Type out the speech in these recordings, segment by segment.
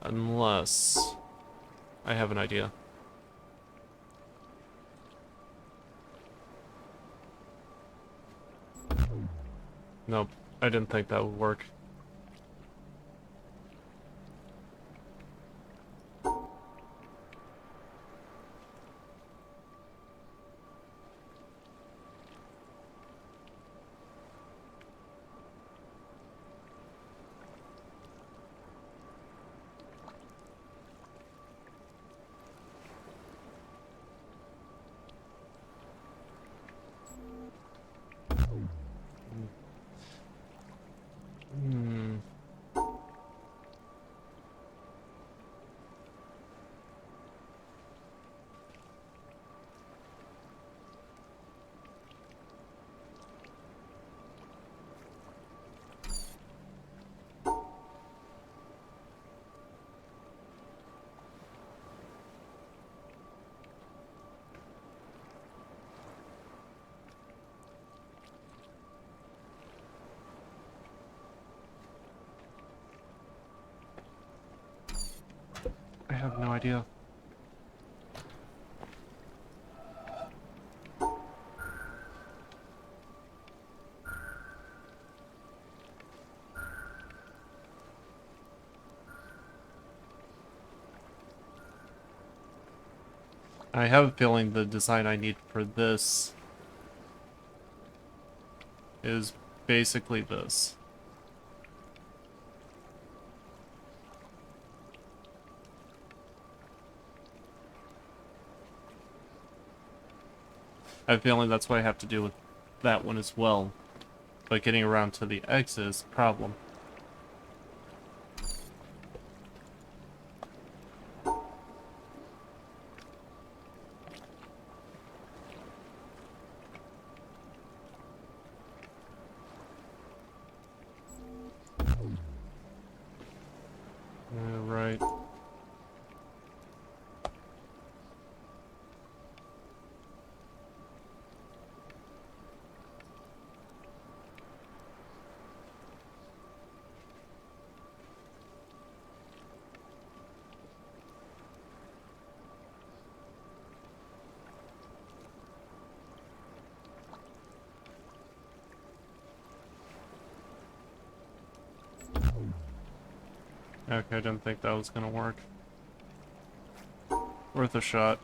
Unless I have an idea. Nope, I didn't think that would work. Hmm. I have no idea. I have a feeling the design I need for this is basically this. I have a feeling that's what I have to do with that one as well. But getting around to the exit is a problem. Right. Okay, I didn't think that was gonna work. Worth a shot.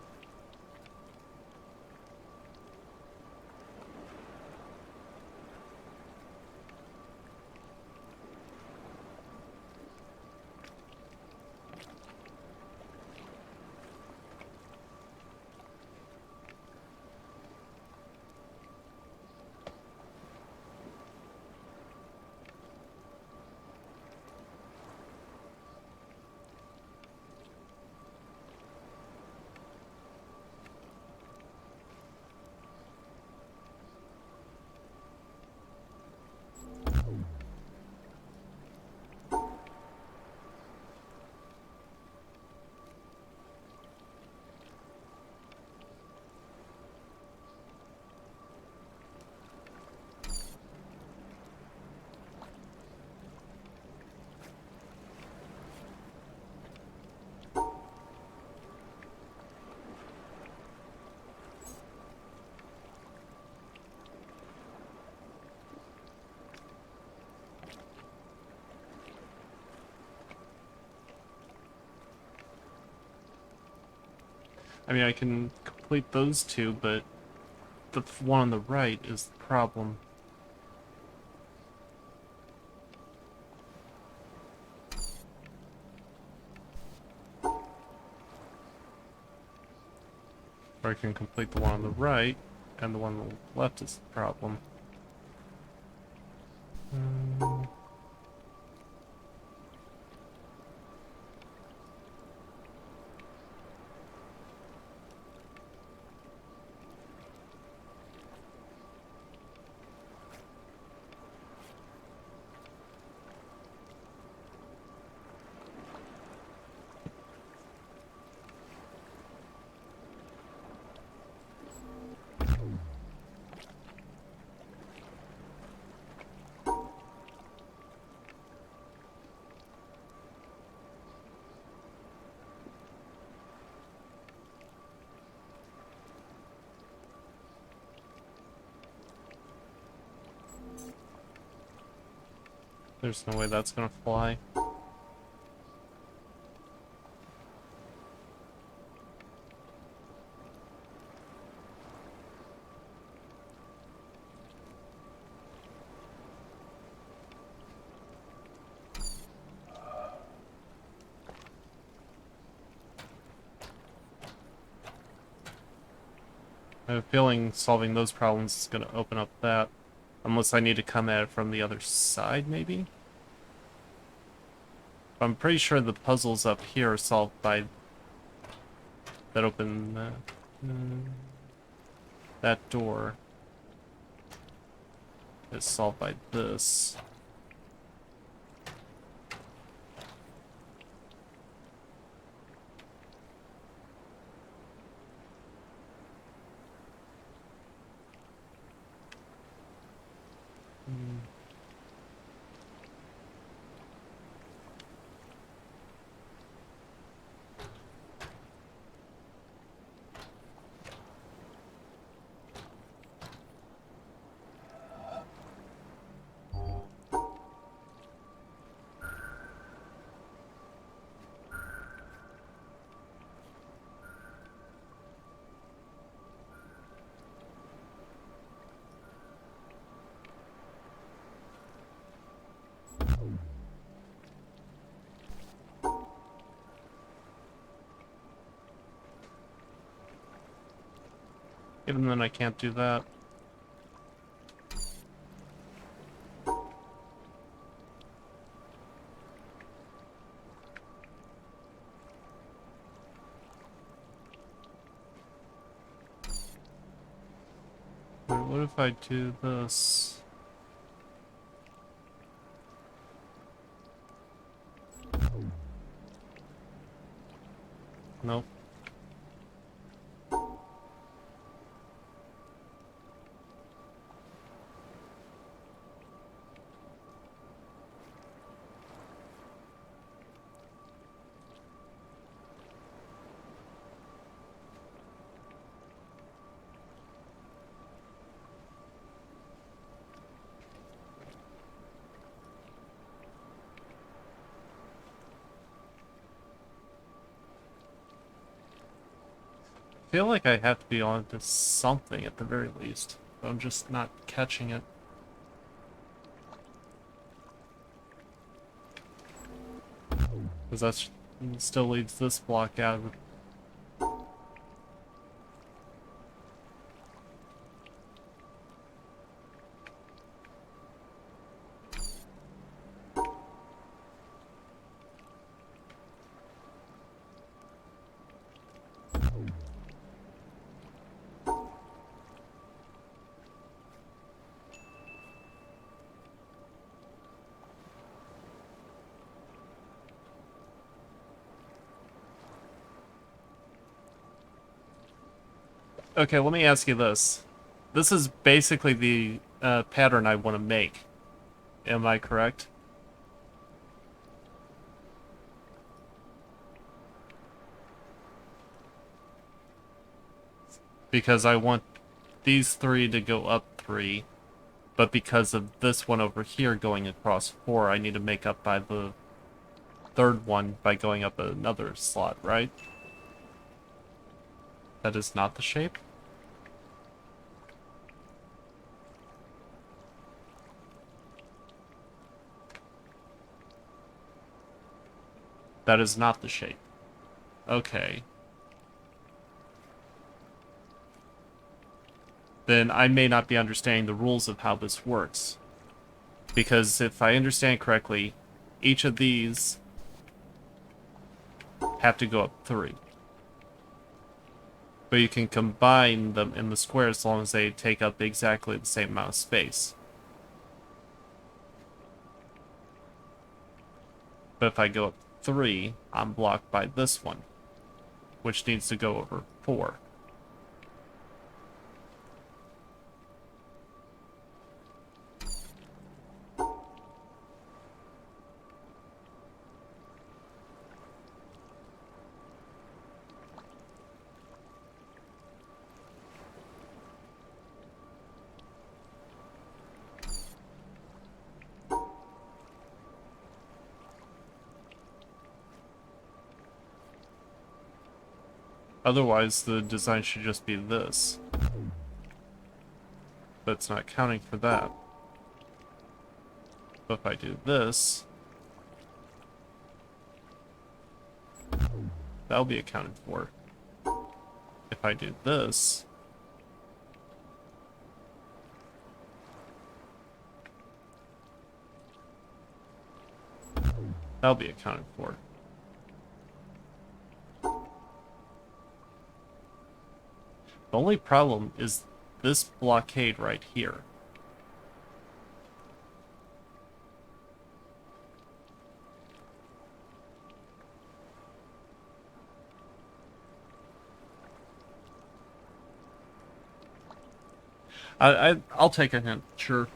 I mean, I can complete those two, but the one on the right is the problem. Or I can complete the one on the right, and the one on the left is the problem. Hmm. There's no way that's gonna fly. I have a feeling solving those problems is gonna open up that. Unless I need to come at it from the other side, maybe? I'm pretty sure the puzzles up here are solved by... that open... that door is solved by this. Even then I can't do that. Wait, what if I do this? Nope. I feel like I have to be on to something at the very least, but I'm just not catching it. Because that still leaves this block out of it. Okay, let me ask you this. This is basically the pattern I want to make. Am I correct? Because I want these three to go up 3, but because of this one over here going across 4, I need to make up by the third one by going up another slot, right? That is not the shape? That is not the shape. Okay. Then I may not be understanding the rules of how this works. Because if I understand correctly, each of these have to go up 3. But you can combine them in the square as long as they take up exactly the same amount of space. But if I go up 3, I'm blocked by this one, which needs to go over 4. Otherwise, the design should just be this. But it's not counting for that. But if I do this, that'll be accounted for. If I do this, that'll be accounted for. The only problem is this blockade right here. I'll take a hint, sure.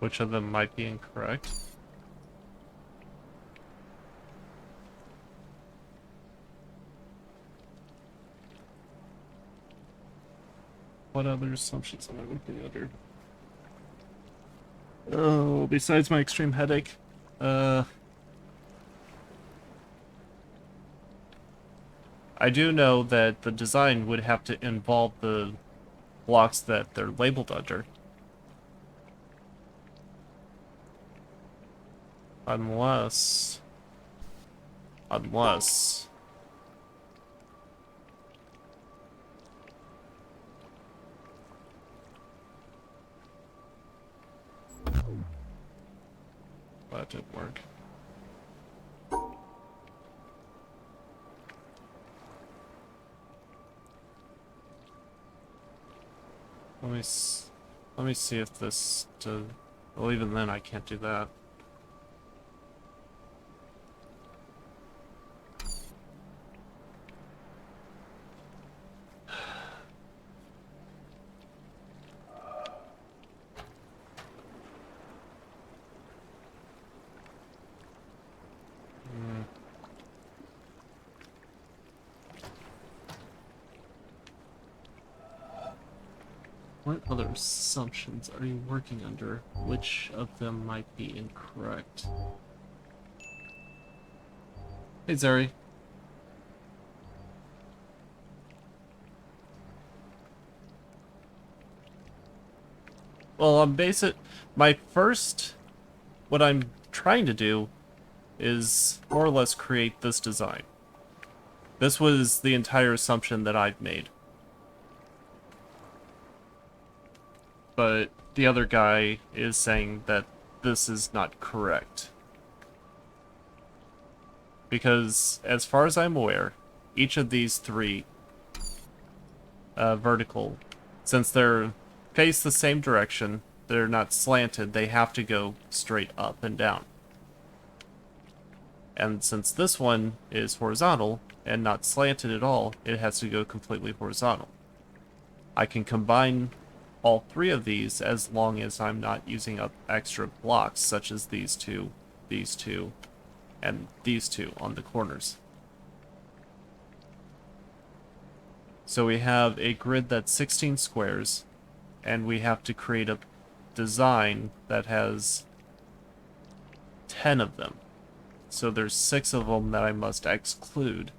Which of them might be incorrect? What other assumptions am I looking under? Oh, besides my extreme headache. I do know that the design would have to involve the blocks that they're labeled under. Unless... That didn't work. Let me see if this does... Well, even then I can't do that. What other assumptions are you working under? Which of them might be incorrect? Hey, Zeri. Well, what I'm trying to do is more or less create this design. This was the entire assumption that I've made. But the other guy is saying that this is not correct. Because, as far as I'm aware, each of these three vertical, since they're face the same direction, they're not slanted, they have to go straight up and down. And since this one is horizontal and not slanted at all, it has to go completely horizontal. I can combine all three of these as long as I'm not using up extra blocks, such as these two, and these two on the corners. So we have a grid that's 16 squares, and we have to create a design that has 10 of them. So there's 6 of them that I must exclude.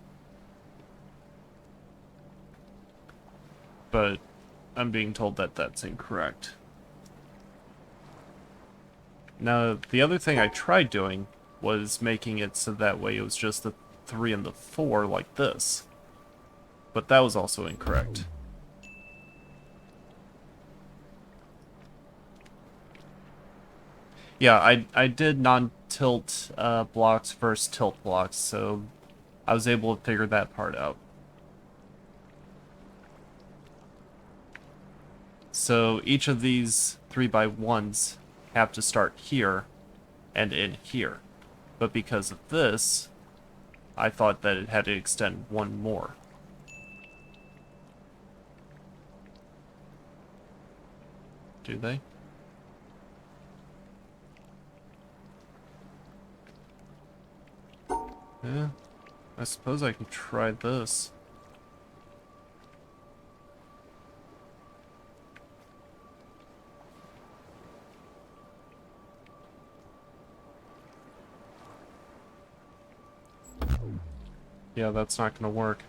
But I'm being told that that's incorrect. Now, the other thing I tried doing was making it so that way it was just the 3 and the 4 like this. But that was also incorrect. Yeah, I did non-tilt blocks versus tilt blocks, so I was able to figure that part out. So each of these 3x1s have to start here and in here. But because of this, I thought that it had to extend one more. Do they? Yeah, I suppose I can try this. Yeah, that's not gonna work.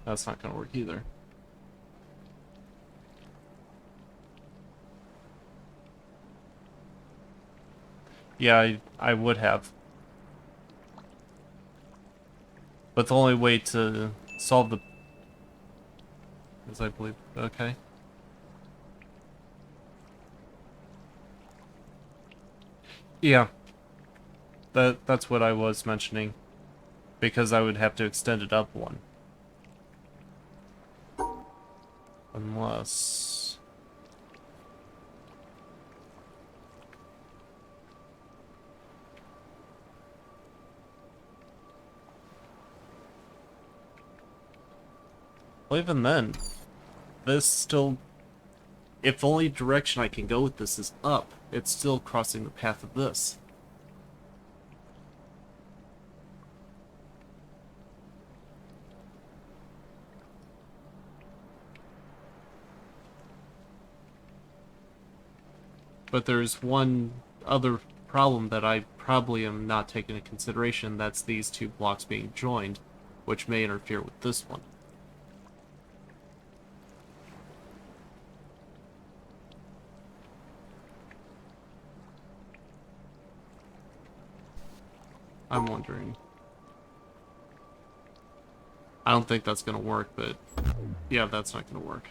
That's not gonna work either. Yeah, I would have. But the only way to solve the... is I believe... okay. Yeah, that's what I was mentioning. Because I would have to extend it up one. Unless... well, even then, this still... if the only direction I can go with this is up, it's still crossing the path of this. But there's one other problem that I probably am not taking into consideration, that's these two blocks being joined, which may interfere with this one. I'm wondering. I don't think that's gonna work, but yeah, that's not gonna work.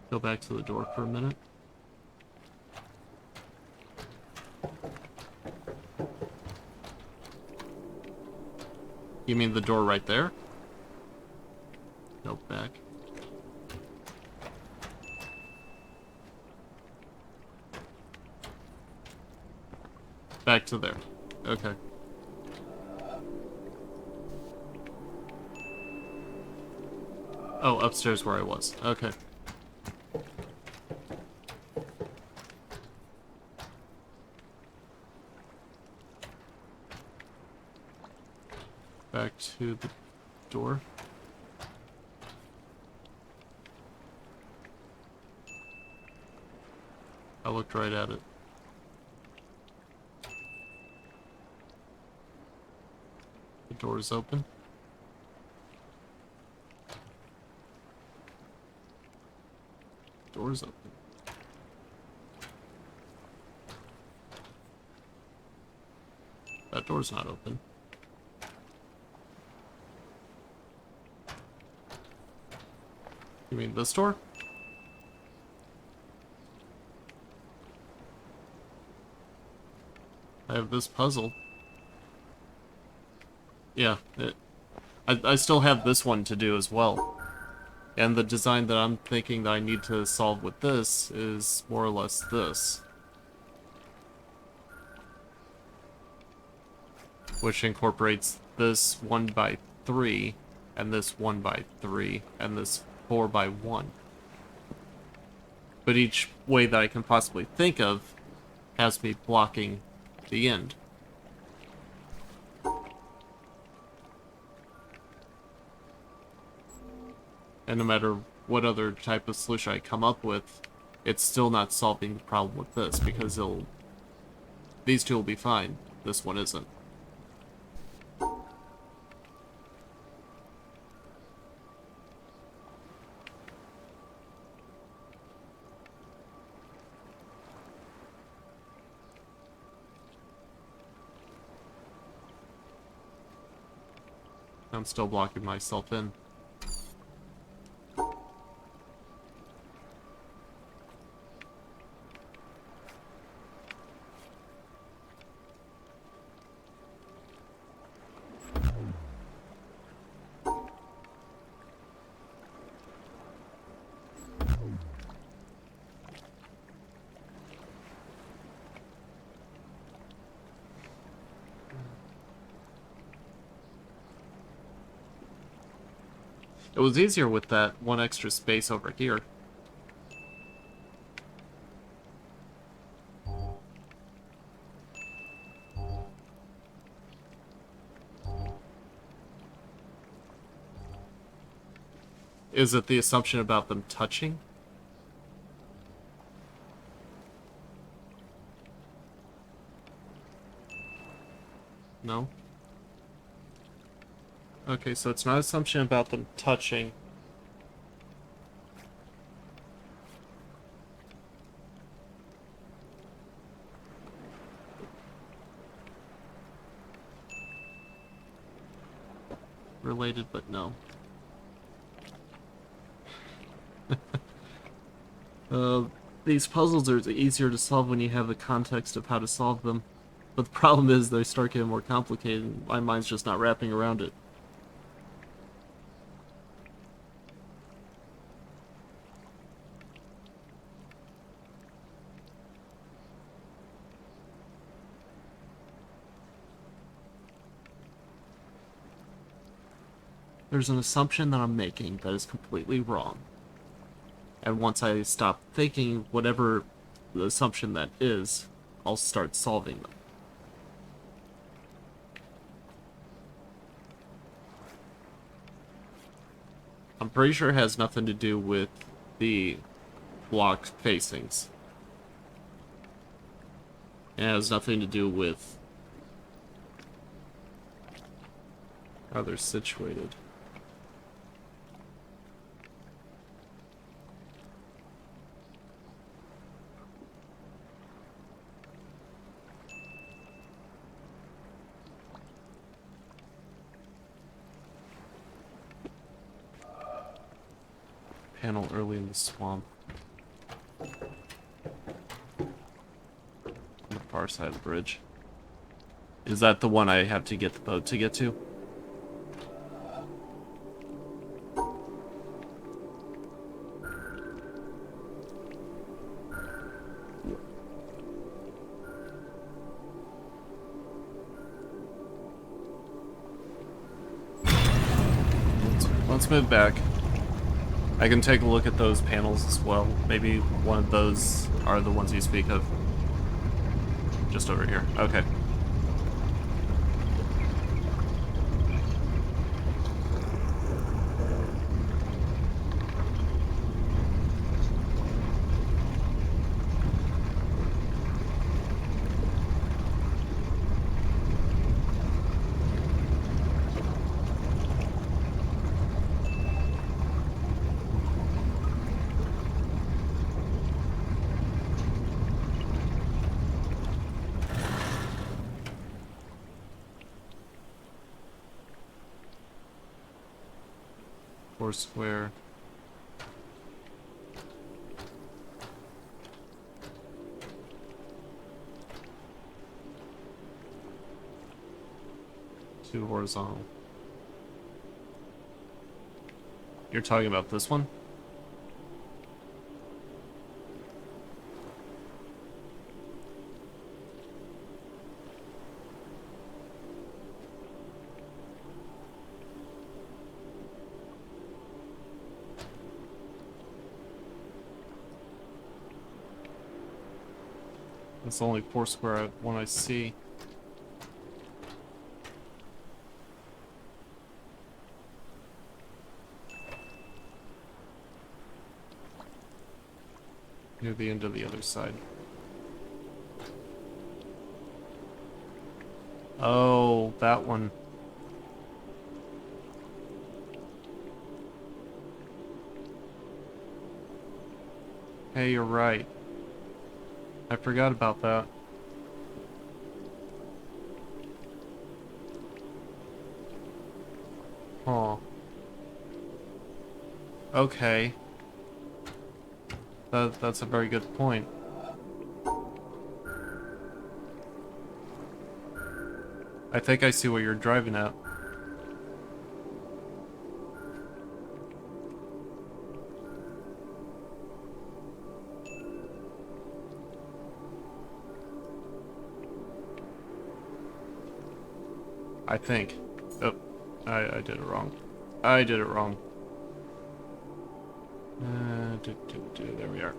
Go back to the door for a minute. You mean the door right there? Nope, back. Back to there. Okay. Oh, upstairs where I was. Okay. Back to the door. I looked right at it. The door is open. Door's open. That door's not open. You mean this door? I have this puzzle. Yeah, I still have this one to do as well. And the design that I'm thinking that I need to solve with this is more or less this. Which incorporates this 1x3, and this 1x3, and this 4x1. But each way that I can possibly think of has me blocking the end. And no matter what other type of solution I come up with, it's still not solving the problem with this, because these two will be fine. This one isn't. I'm still blocking myself in. It was easier with that one extra space over here. Is it the assumption about them touching? No? Okay, so it's not assumption about them touching. Related, but no. Uh, these puzzles are easier to solve when you have the context of how to solve them. But the problem is they start getting more complicated and my mind's just not wrapping around it. There's an assumption that I'm making that is completely wrong. And once I stop thinking whatever the assumption that is, I'll start solving them. I'm pretty sure it has nothing to do with the block facings. It has nothing to do with how they're situated. Panel early in the swamp. On the far side of the bridge. Is that the one I have to get the boat to get to? Let's move back. I can take a look at those panels as well. Maybe one of those are the ones you speak of. Just over here. Okay. Square. Two horizontal. You're talking about this one? That's the only Foursquare one I see. Near the end of the other side. Oh, that one. Hey, you're right. I forgot about that. Huh. Okay. That's a very good point. I think I see what you're driving at. I think. Oh, I did it wrong. I did it wrong. There we are.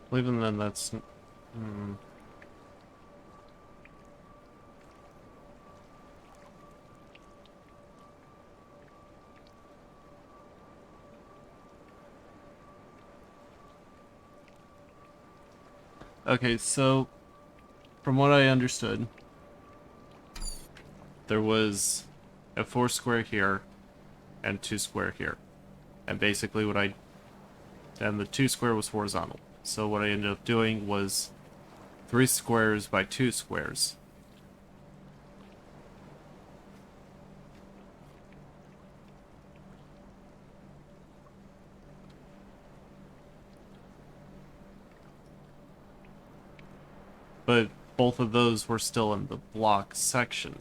Well, even then, that's... Okay, so from what I understood, there was a 4 square here and 2 square here. And basically and the 2 square was horizontal. So what I ended up doing was 3 squares by 2 squares. But both of those were still in the block section.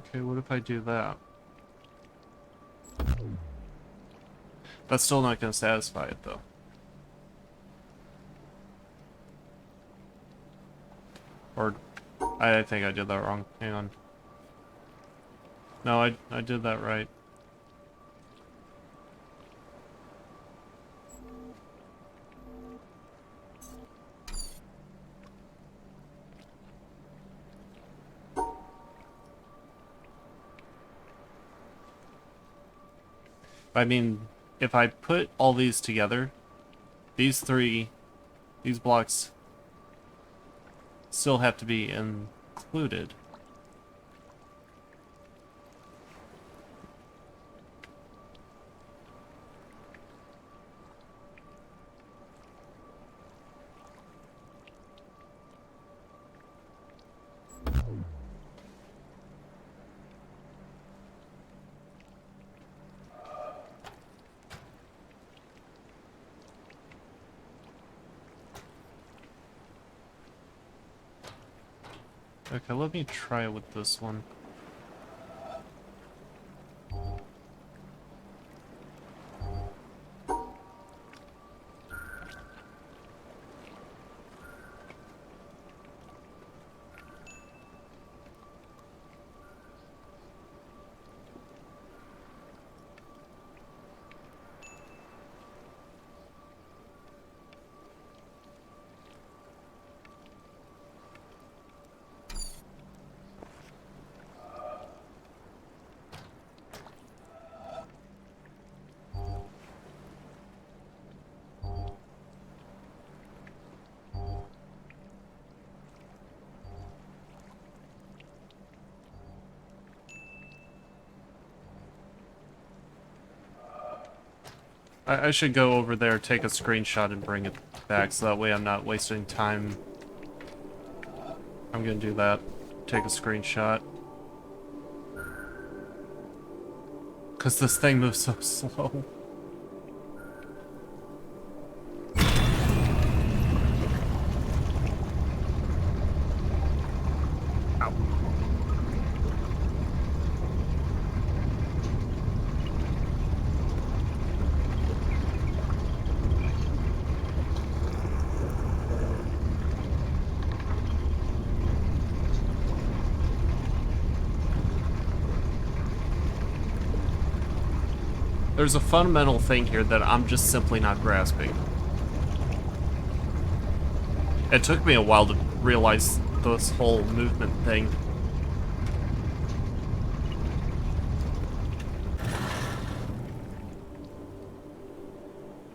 Okay, what if I do that? That's still not going to satisfy it, though. Or, I think I did that wrong. Hang on. No, I did that right. I mean, if I put all these together, these blocks still have to be included. Okay, let me try it with this one. I should go over there, take a screenshot, and bring it back, so that way I'm not wasting time. I'm gonna do that. Take a screenshot. Because this thing moves so slow. Ow. There's a fundamental thing here that I'm just simply not grasping. It took me a while to realize this whole movement thing.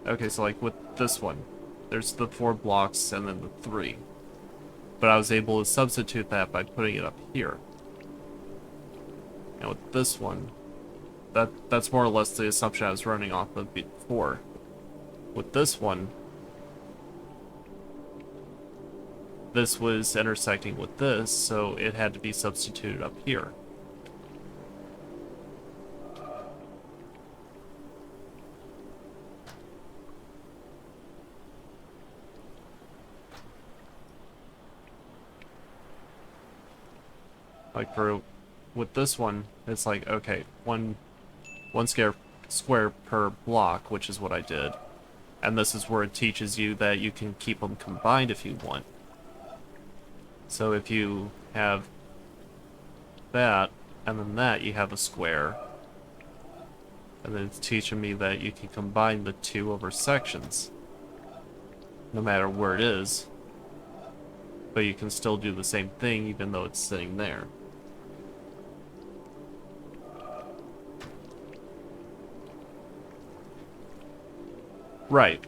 Okay, so like with this one, there's the 4 blocks and then the 3. But I was able to substitute that by putting it up here. And with this one, that's more or less the assumption I was running off of before. With this one, this was intersecting with this, so it had to be substituted up here. Like with this one, it's like, okay, one square per block, which is what I did. And this is where it teaches you that you can keep them combined if you want. So if you have that, and then that, you have a square. And then it's teaching me that you can combine the 2 over sections, no matter where it is. But you can still do the same thing even though it's sitting there. Right,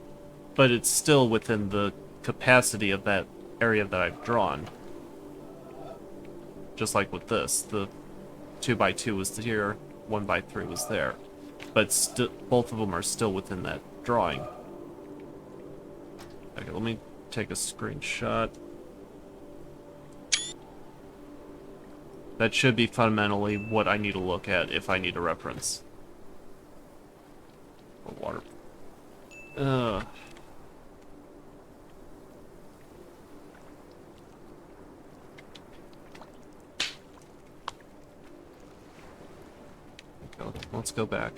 but it's still within the capacity of that area that I've drawn. Just like with this, the 2x2 was here, 1x3 was there. But both of them are still within that drawing. Okay, let me take a screenshot. That should be fundamentally what I need to look at if I need a reference. Or water. Okay, let's go back.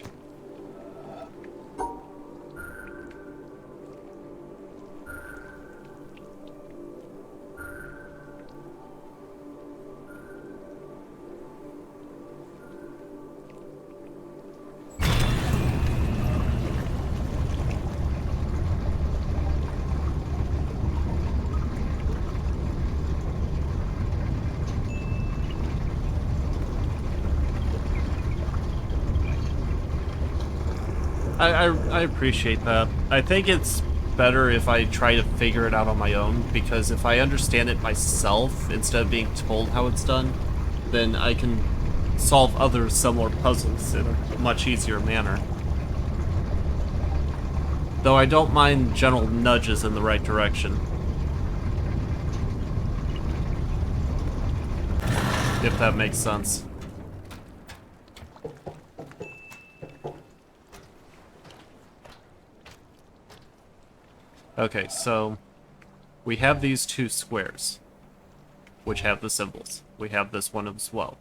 I appreciate that. I think it's better if I try to figure it out on my own, because if I understand it myself, instead of being told how it's done, then I can solve other similar puzzles in a much easier manner. Though I don't mind general nudges in the right direction. If that makes sense. Okay, so we have these 2 squares, which have the symbols. We have this one as well.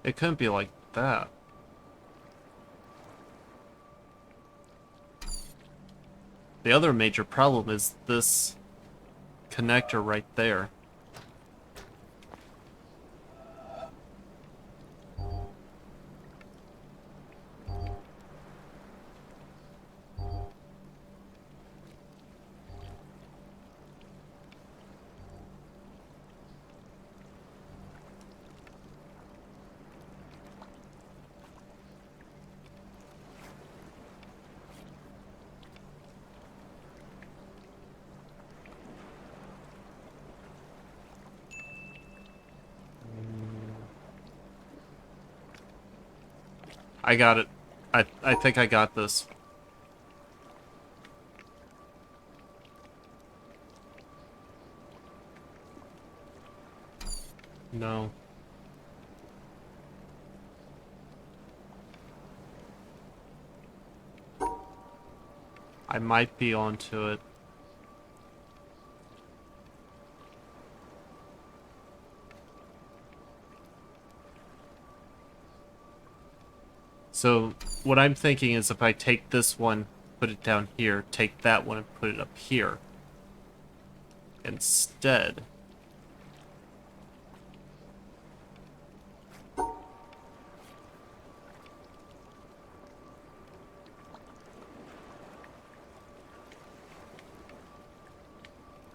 It couldn't be like that. The other major problem is this connector right there. I got it. I think I got this. No. I might be onto it. So what I'm thinking is if I take this one, put it down here, take that one and put it up here instead.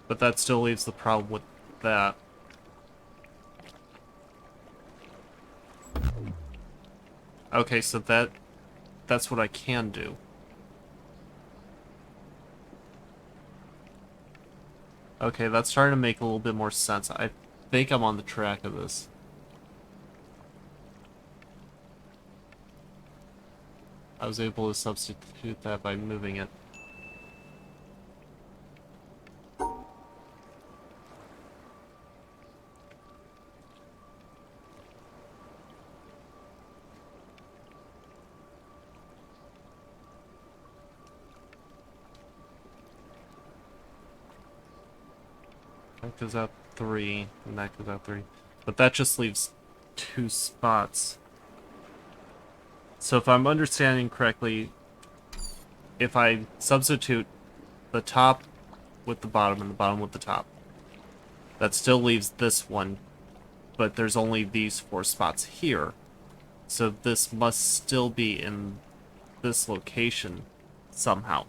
But that still leaves the problem with that. Okay, so that's what I can do. Okay, that's starting to make a little bit more sense. I think I'm on the track of this. I was able to substitute that by moving it. That goes out 3, and that goes out 3. But that just leaves 2 spots. So if I'm understanding correctly, if I substitute the top with the bottom and the bottom with the top, that still leaves this one, but there's only these 4 spots here. So this must still be in this location somehow.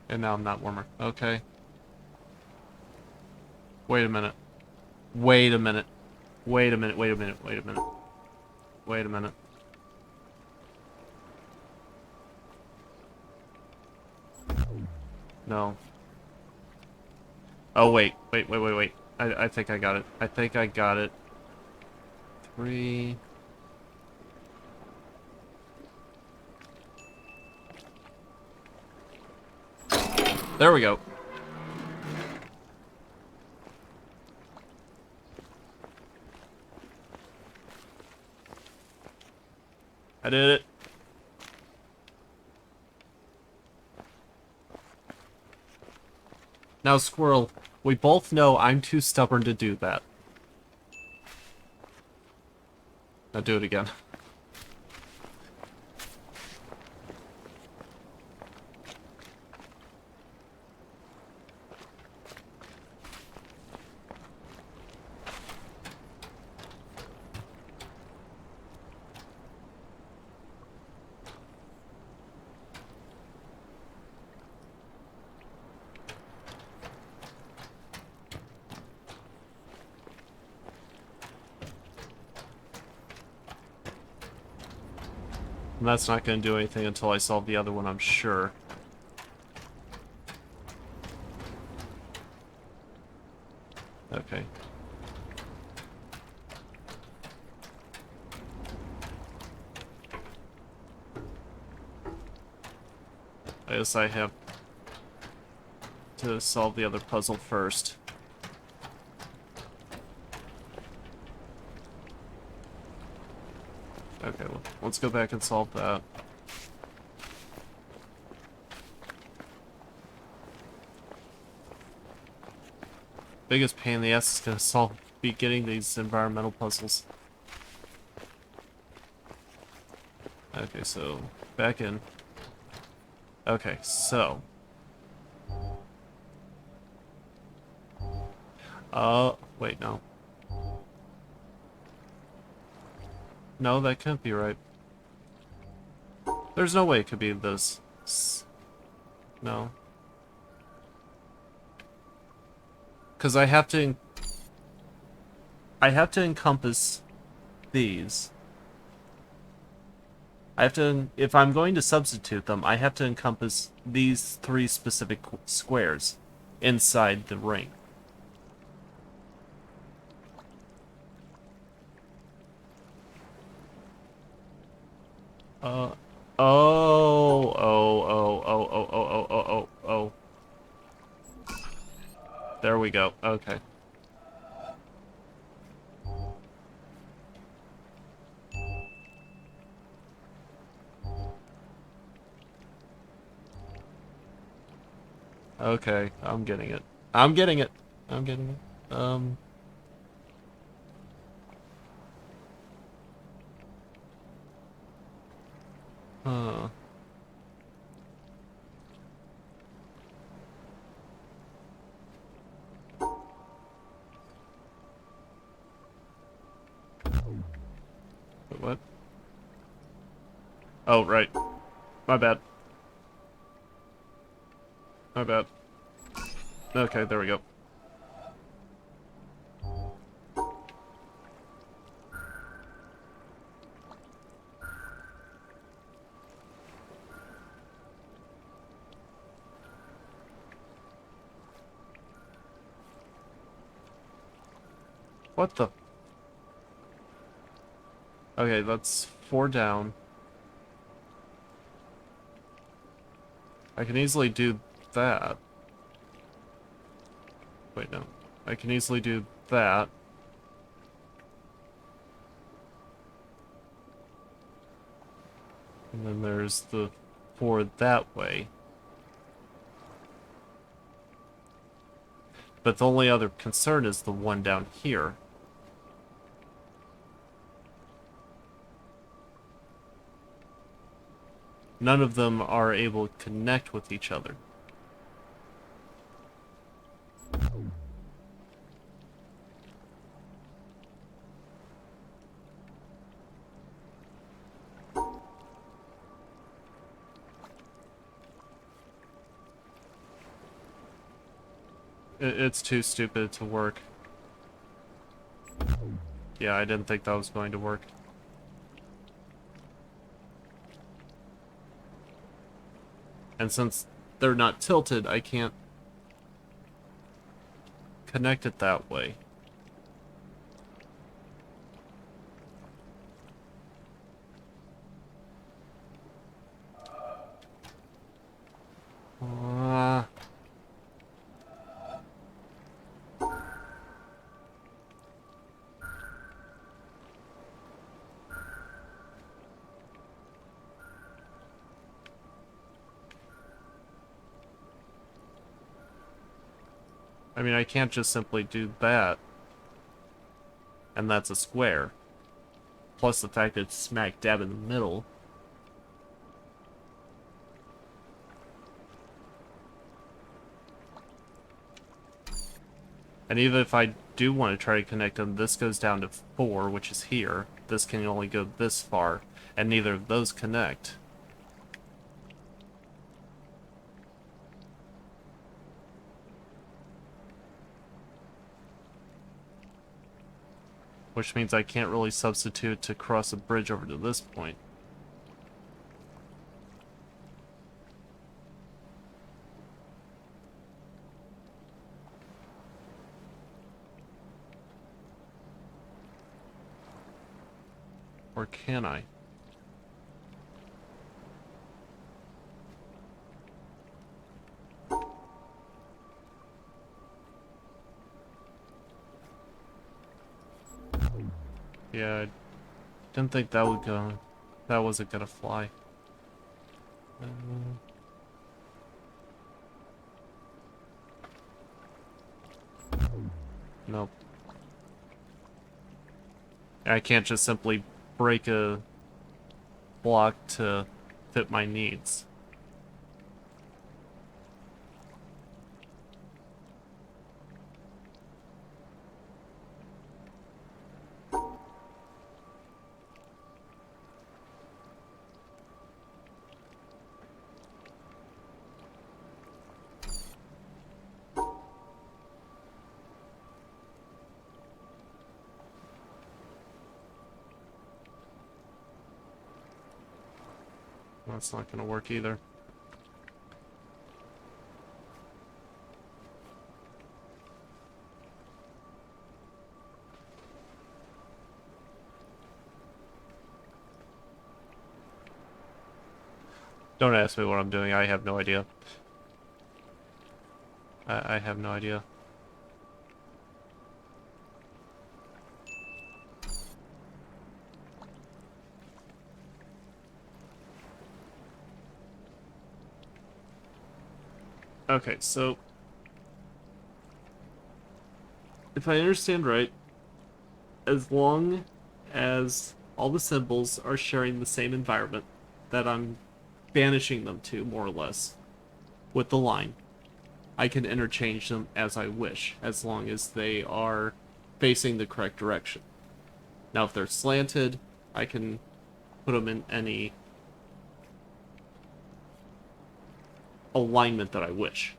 And now I'm not warmer. Okay. Wait a minute. Wait a minute. Wait a minute. Wait a minute. Wait a minute. Wait a minute. No. Oh, wait. Wait, wait, wait, wait. I think I got it. I think I got it. 3... There we go. I did it. Now, Squirrel, we both know I'm too stubborn to do that. Now do it again. And that's not going to do anything until I solve the other one, I'm sure. Okay. I guess I have to solve the other puzzle first. Okay, well, let's go back and solve that. Biggest pain in the ass is gonna be getting these environmental puzzles. Okay, so back in. Okay, so wait, no. No, that can't be right. There's no way it could be this. No. Because I have to encompass these. I have to, if I'm going to substitute them, I have to encompass these 3 specific squares inside the ring. Oh, oh, oh, oh, oh, oh, oh, oh, oh. There we go. Okay. Okay, I'm getting it. I'm getting it. I'm getting it. Huh. Wait, what? Oh, right. My bad. My bad. Okay, there we go. What the? Okay, that's 4 down. I can easily do that. Wait, no. I can easily do that. And then there's the 4 that way. But the only other concern is the one down here. None of them are able to connect with each other. It's too stupid to work. Yeah, I didn't think that was going to work. And since they're not tilted, I can't connect it that way. Uh, I mean, I can't just simply do that. And that's a square. Plus the fact that it's smack dab in the middle. And even if I do want to try to connect them, this goes down to 4, which is here. This can only go this far. And neither of those connect. Which means I can't really substitute to cross a bridge over to this point. Or can I? Yeah, I didn't think that would go. That wasn't gonna fly. Uh, nope. I can't just simply break a block to fit my needs. That's not gonna work either. Don't ask me what I'm doing, I have no idea. I have no idea. Okay, so if I understand right, as long as all the symbols are sharing the same environment that I'm banishing them to, more or less, with the line, I can interchange them as I wish, as long as they are facing the correct direction. Now, if they're slanted, I can put them in any alignment that I wish.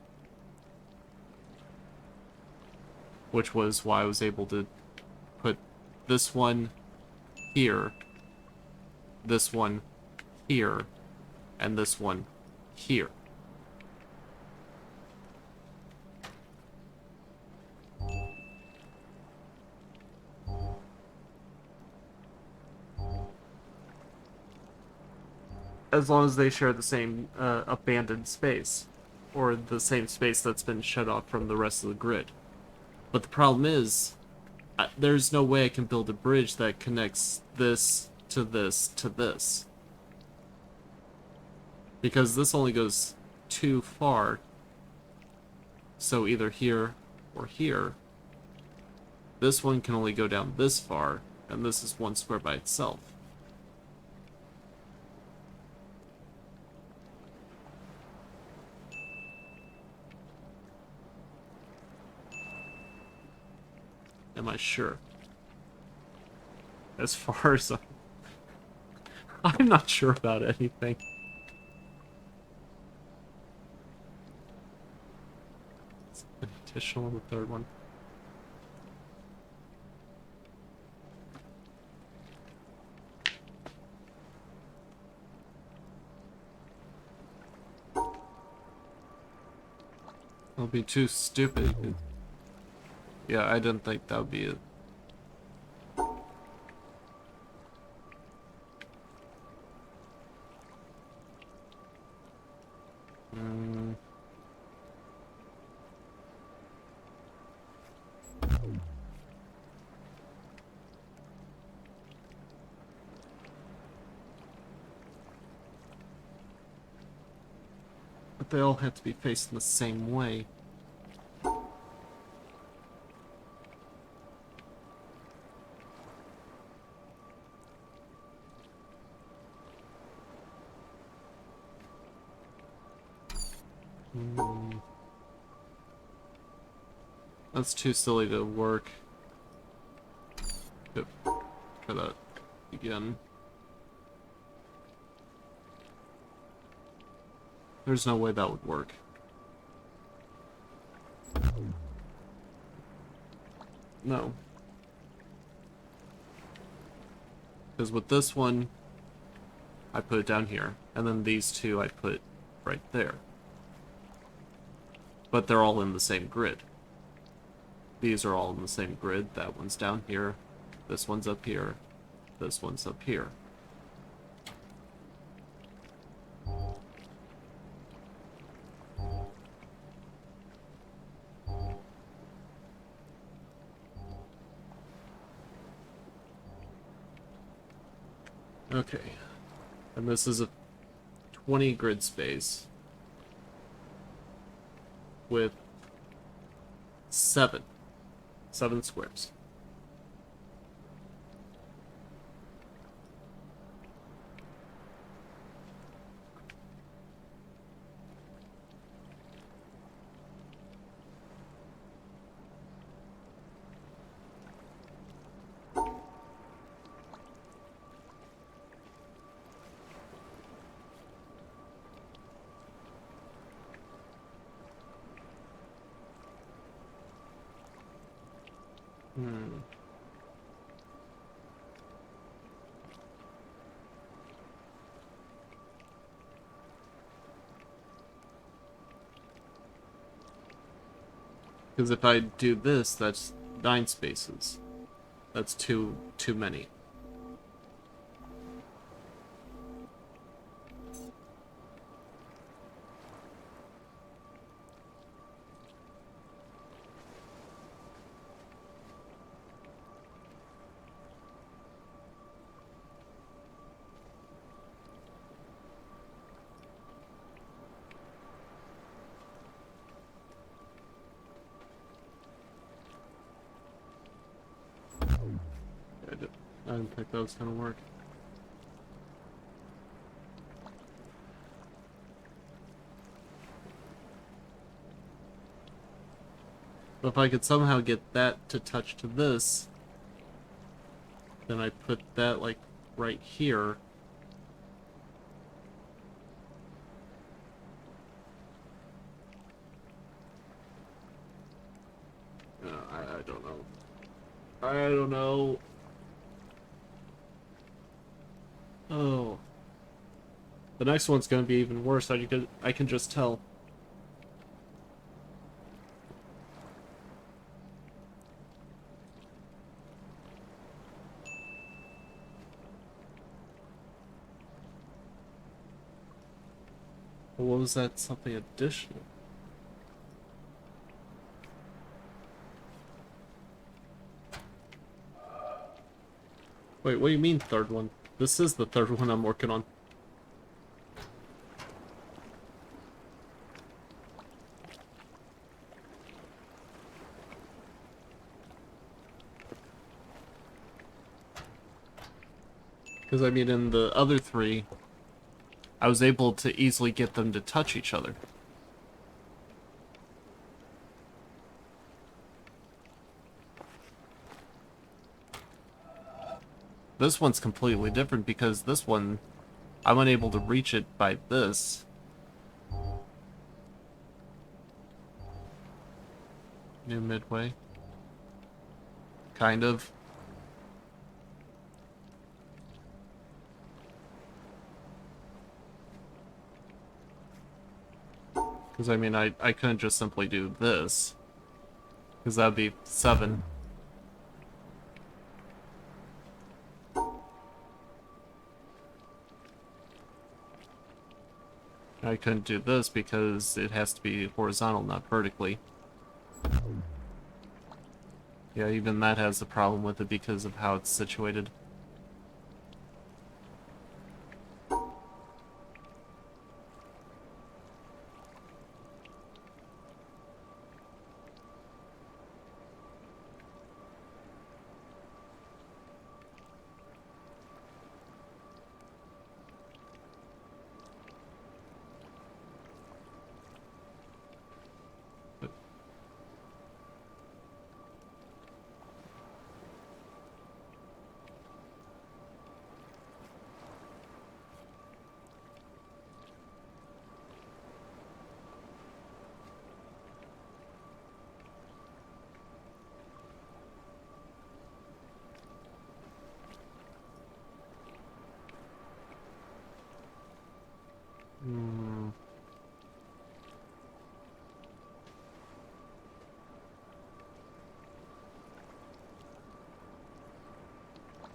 Which was why I was able to put this one here, this one here, and this one here. As long as they share the same abandoned space, or the same space that's been shut off from the rest of the grid. But the problem is, there's no way I can build a bridge that connects this to this to this. Because this only goes too far. So either here or here. This one can only go down this far, and this is one square by itself. Am I sure? As far as I'm not sure about anything. It's additional on the third one. It'll be too stupid. Yeah, I didn't think that would be it. But they all have to be facing the same way. That's too silly to work. Yep. Try that again. There's no way that would work. No. Because with this one, I put it down here. And then these two I put right there. But they're all in the same grid. These are all in the same grid. That one's down here. This one's up here. This one's up here. Okay. And this is a 20 grid space with 7 squares. Because if I do this, that's 9 spaces. That's too many. I didn't think that was gonna work. But if I could somehow get that to touch to this, then I put that, like, right here. I don't know. I don't know. Oh. The next one's gonna be even worse. I can just tell. What was that? Something additional? Wait, what do you mean third one? This is the third one I'm working on. Because, I mean, in the other three, I was able to easily get them to touch each other. This one's completely different because this one, I'm unable to reach it by this. New midway. Kind of. Because, I mean, I couldn't just simply do this. Because that would be 7. I couldn't do this because it has to be horizontal, not vertically. Yeah, even that has a problem with it because of how it's situated.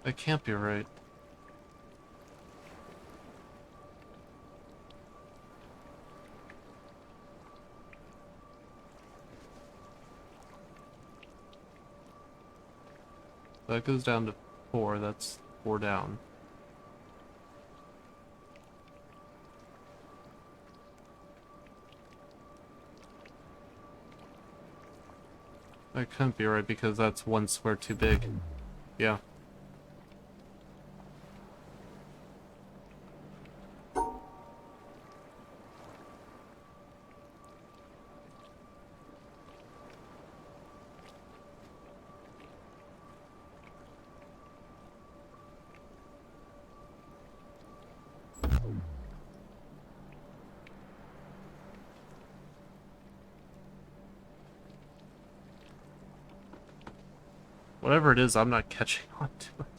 That can't be right. That goes down to 4, that's 4 down. That couldn't be right because that's 1 square too big. Yeah. Whatever it is, I'm not catching on to it.